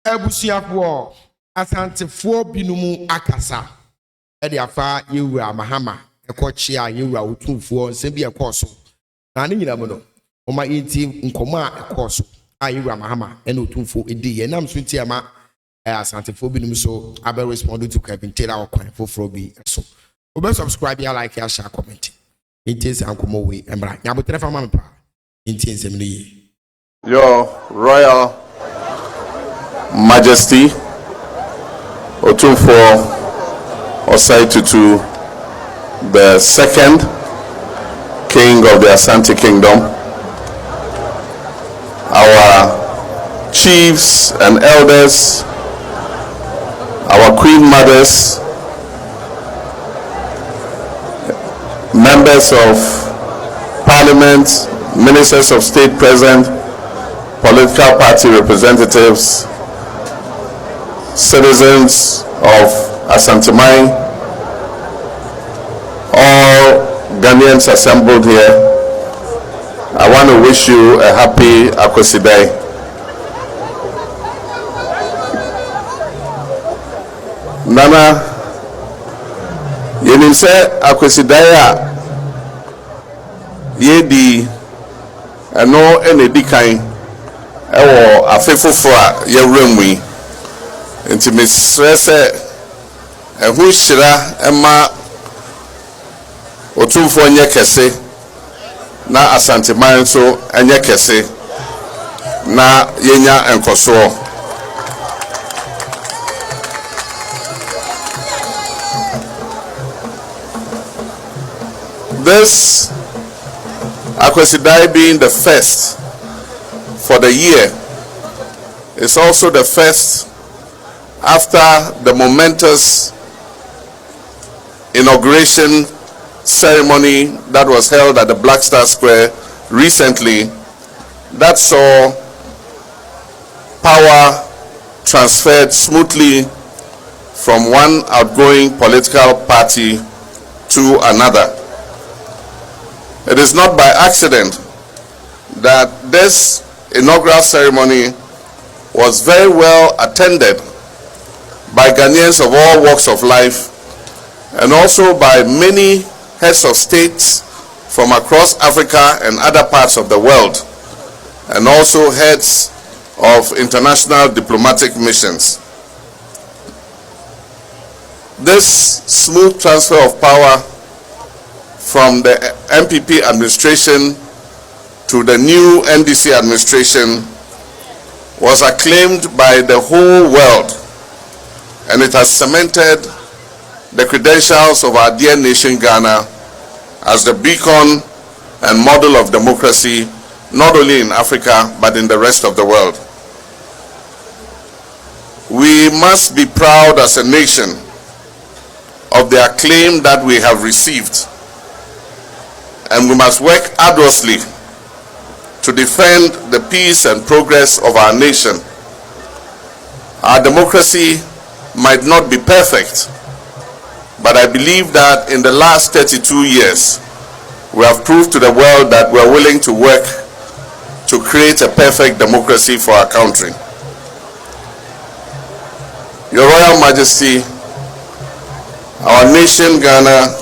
Ebusiafoɔ asantefoɔ binom akasa ɛde afa yewura Mahama ɛkɔkye a yewura Otumfuo nsɛm bi ɛkɔɔ so na ne nyina mu no ɔma yɛnti nkɔmɔ a ɛkɔɔ so a yewura Mahama ɛna Otumfuo ɛdi yɛ nam so nti ama asantefoɔ binom so abɛ respond to Kevin Taylor ɔkwan foforɔ bi so obe subscribe ya like ya share comment nti nsɛm nkɔmɔ wei ɛmra nyabotere fa ma me pa nti nsɛm no yie. Your Royal Majesty Otumfuo Osei-Tutu, the second king of the Asante Kingdom, our chiefs and elders, our queen mothers, members of parliament, ministers of state present, political party representatives, citizens of St0p, all Ghanaians assembled here. I want to wish you a happy Akwesi Day. Nana, yenim se Akwesi Day a yedi eno enedi kan ewo afefofo a yewremu yi nti mesrɛ sɛ ɛho hyira ɛma Otumfuo nyɛ kɛse na Asante-man nso nyɛ kɛse na yenya nkɔsoɔ. This Akwesi Day being the first for the year is also the first after the momentous inauguration ceremony that was held at the Black Star Square recently, that saw power transferred smoothly from one outgoing political party to another. It is not by accident that this inaugural ceremony was very well attended by Ghanaians of all walks of life and also by many heads of states from across Africa and other parts of the world, and also heads of international diplomatic missions. This smooth transfer of power from the NPP administration to the new NDC administration was acclaimed by the whole world, and it has cemented the credentials of our dear nation Ghana as the beacon and model of democracy, not only in Africa but in the rest of the world. We must be proud as a nation of the acclaim that we have received, and we must work arduously to defend the peace and progress of our nation. Our democracy might not be perfect, but I believe that in the last 32 years, we have proved to the world that we are willing to work to create a perfect democracy for our country. Your Royal Majesty, our nation Ghana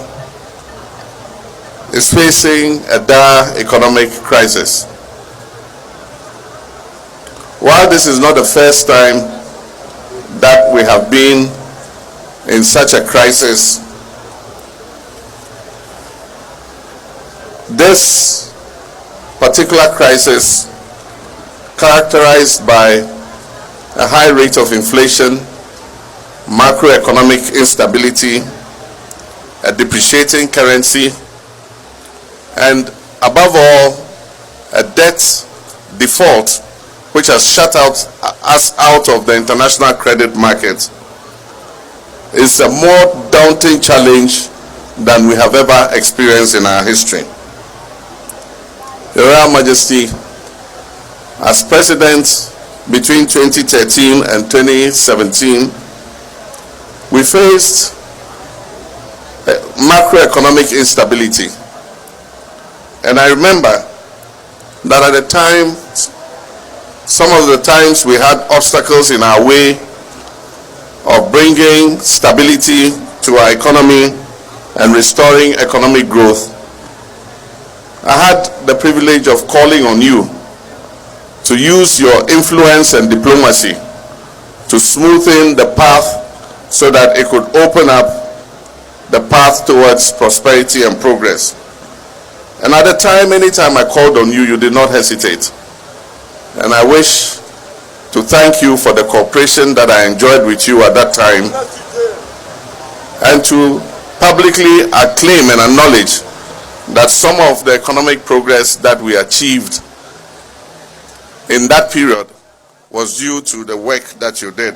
is facing a dire economic crisis. While this is not the first time that we have been in such a crisis, this particular crisis, characterized by a high rate of inflation, macroeconomic instability, a depreciating currency, and above all, a debt default which has shut us out of the international credit market, is a more daunting challenge than we have ever experienced in our history. Your Royal Majesty, as President between 2013 and 2017, we faced macroeconomic instability. And I remember that at the time, Some of the times we had obstacles in our way of bringing stability to our economy and restoring economic growth. I had the privilege of calling on you to use your influence and diplomacy to smoothen the path so that it could open up the path towards prosperity and progress. And at the time, anytime I called on you, you did not hesitate. And I wish to thank you for the cooperation that I enjoyed with you at that time, and to publicly acclaim and acknowledge that some of the economic progress that we achieved in that period was due to the work that you did.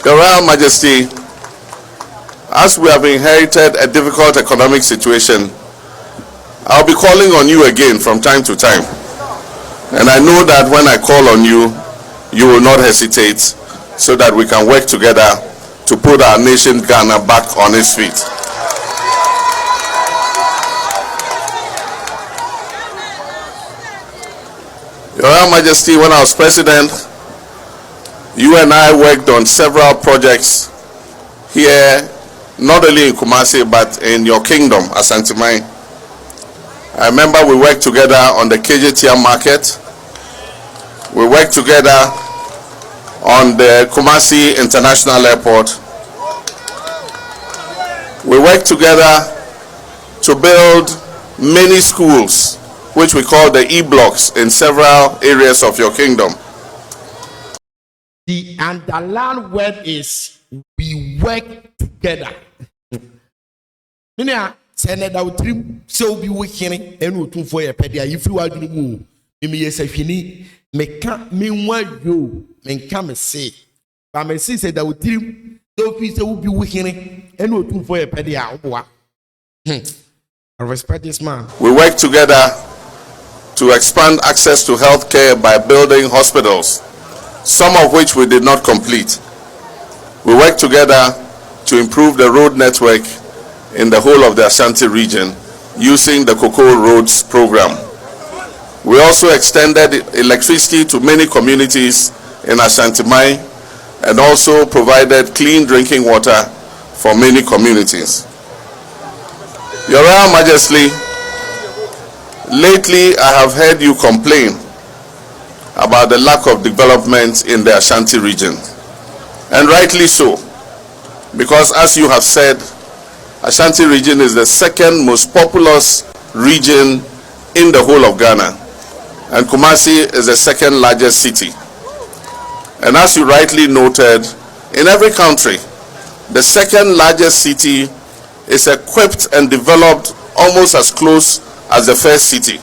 Your Royal Majesty, as we have inherited a difficult economic situation, I'll be calling on you again from time to time. And I know that when I call on you, you will not hesitate, so that we can work together to put our nation Ghana back on its feet. Your Royal Majesty, when I was president, you and I worked on several projects here, not only in Kumasi, but in your kingdom, St0p. I remember we worked together on the KJTM market. We worked together on the Kumasi International Airport. We worked together to build many schools, which we call the E-blocks, in several areas of your kingdom. The underlying word is we work together. Senator Otumfuo so be working and Otumfuo ye pedia if you are doing me yesafini meka meanwa yo menka me say but me say that Otumfuo so be working and Otumfuo ye pedia oboa. I respect this man. We work together to expand access to health care by building hospitals, some of which we did not complete. We work together to improve the road network in the whole of the Ashanti region using the Cocoa Roads program. We also extended electricity to many communities in Ashanti and also provided clean drinking water for many communities. Your Royal Majesty, lately I have heard you complain about the lack of development in the Ashanti region, and rightly so, because as you have said, Ashanti region is the second most populous region in the whole of Ghana, and Kumasi is the second largest city. And as you rightly noted, in every country, the second largest city is equipped and developed almost as close as the first city,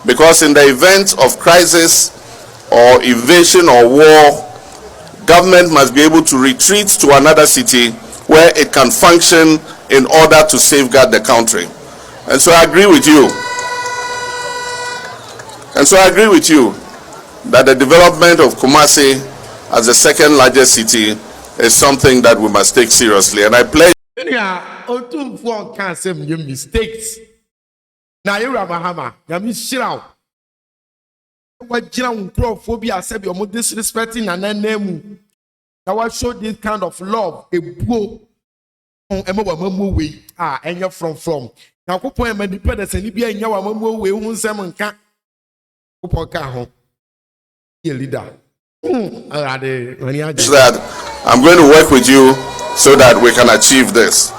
because in the event of crisis or invasion or war, government must be able to retreat to another city where it can function in order to safeguard the country. And so I agree with you. That the development of Kumasi as the second largest city is something that we must take seriously. And I pledge. Otumfuo can't say your mistakes. Now you're a Mahama. You're shirao. What phobia said you're disrespecting and then name. Now I show this kind of love. A bro. And you're from. Now, Copo and Medipedus and Libya and Yawa way, whom Simon can't. Copo leader. That I'm going to work with you so that we can achieve this.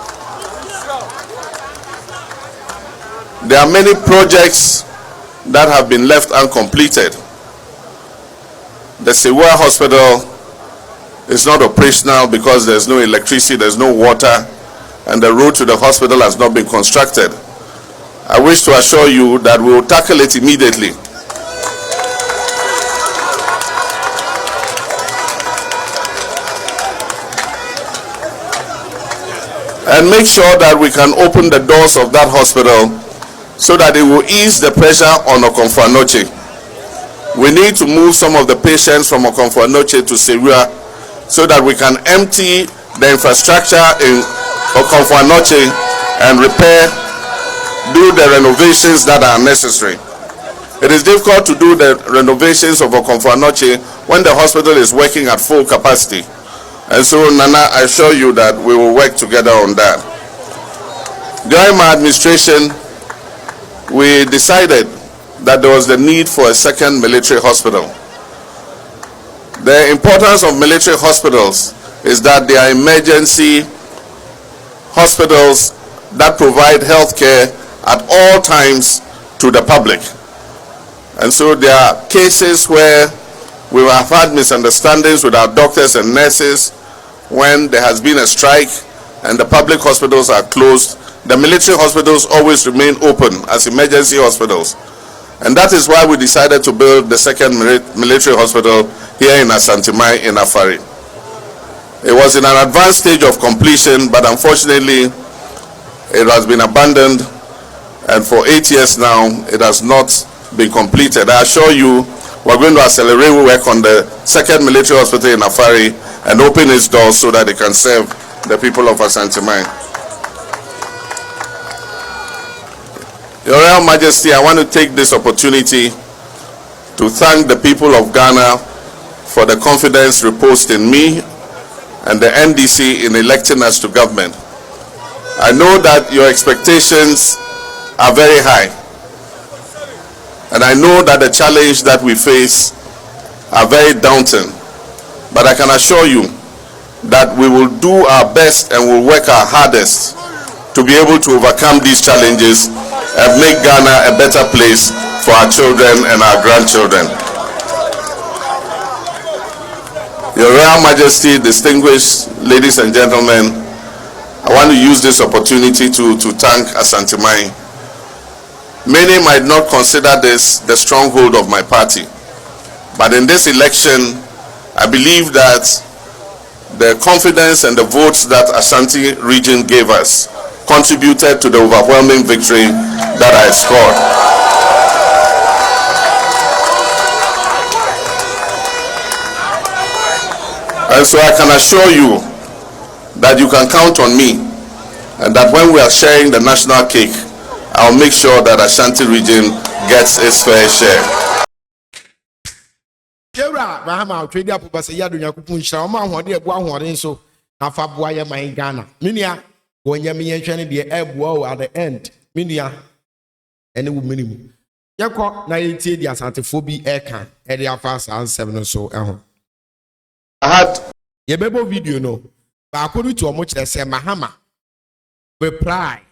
There are many projects that have been left uncompleted. The Sewa Hospital is not operational because there's no electricity, there's no water, and the road to the hospital has not been constructed. I wish to assure you that we will tackle it immediately. And make sure that we can open the doors of that hospital so that it will ease the pressure on Otumfuo. We need to move some of the patients from Otumfuo to Sewa so that we can empty the infrastructure in Otumfuo and repair do the renovations that are necessary. It is difficult to do the renovations of Otumfuo when the hospital is working at full capacity. And so, Nana, I assure you that we will work together on that. During my administration, we decided that there was the need for a second military hospital. The importance of military hospitals is that they are emergency hospitals that provide health care at all times to the public. And so there are cases where we have had misunderstandings with our doctors and nurses when there has been a strike and the public hospitals are closed. The military hospitals always remain open as emergency hospitals. And that is why we decided to build the second military hospital here in St0p in Afari. It was in an advanced stage of completion, but unfortunately it has been abandoned, and for 8 years now it has not been completed. I assure you we're going to accelerate work on the second military hospital in Afari and open its doors so that it can serve the people of St0p. Your Royal Majesty, I want to take this opportunity to thank the people of Ghana for the confidence reposed in me and the NDC in electing us to government. I know that your expectations are very high, and I know that the challenge that we face are very daunting, but I can assure you that we will do our best and will work our hardest to be able to overcome these challenges and make Ghana a better place for our children and our grandchildren. Your Royal Majesty, distinguished ladies and gentlemen, I want to use this opportunity to thank St0p. Many might not consider this the stronghold of my party, but in this election, I believe that the confidence and the votes that Ashanti region gave us contributed to the overwhelming victory that I scored. And so I can assure you that you can count on me, and that when we are sharing the national cake, I'll make sure that Ashanti region gets its fair share. Jera Mahama trade up by say yadu yakupun shama ho de ebo ahoren so na fa boa ye man Ghana. Minia go nya me yenhwe de ebo at the end. Minia ene wo minim. Yekọ na yetie di Asante0p bi eka e de afa san 7 so eho. I had Yebebo video no. Ba according to omo kire say Mahama reply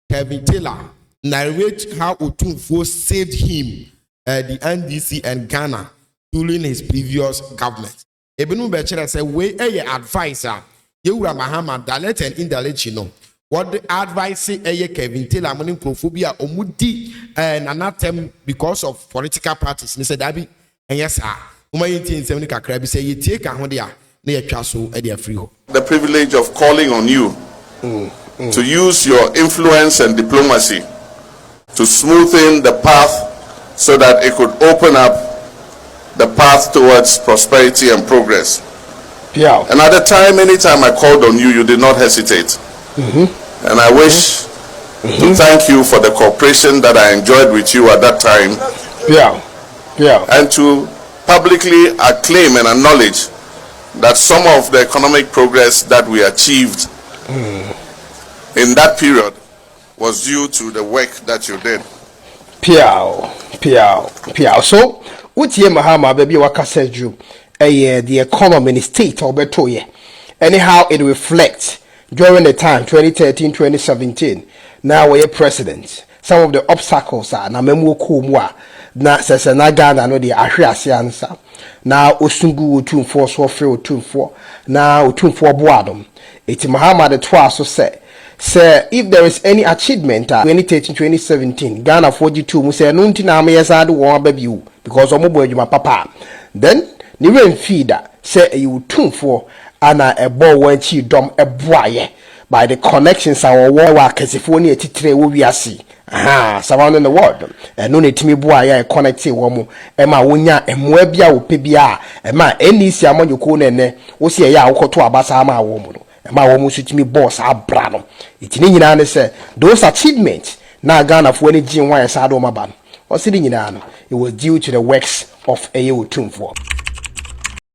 Kevin Taylor narrate how Otumfuo saved him, the NDC and Ghana during his previous government. Ebenu Bechere say we advisor Yewura Mahama direct and indirect what the advice say Kevin Taylor money prophobia omudi and anatem because of political parties. He said Dabi and yes sir. Umayinti kakra bi say ye take ahode a na ye twa so e de free ho. The privilege of calling on you to use your influence and diplomacy to smoothen the path so that it could open up the path towards prosperity and progress. Yeah. And at the time, anytime I called on you, you did not hesitate. And I wish to thank you for the cooperation that I enjoyed with you at that time. Yeah. Yeah. And to publicly acclaim and acknowledge that some of the economic progress that we achieved in that period was due to the work that you did. Piao. So, utie Mahama baby wakasa ju the economy in the state of Betoye. Anyhow, it reflects during the time 2013-2017. Now we're president. Some of the obstacles are na memu kumwa na sese na Ghana no de ahwe ase ansa. Na osungu Otumfuo so free Otumfuo. Na Otumfuo boadom. Eti Mahama the twa so say if there is any achievement 2013-2017 Ghana 42 mu say no ntina am yesade won babiu because omobo adwuma papa then ni ren feeder say you Otumfuo ana ebo wanchi dom eboaye by the connections our war akasifo ni etitire wo wiase surrounding the world no netimi boaye connect wo mu e ma wonya emoa bia wo pe bia e ma enisi amanyoko nene wo se ya akoto abasa ama wo mu no ma wo mu sutimi boss abra no itini nyina ne say those achievements na Ghana for any gin why sado maban. Or sitting in an, it was due to the works of Otumfuo.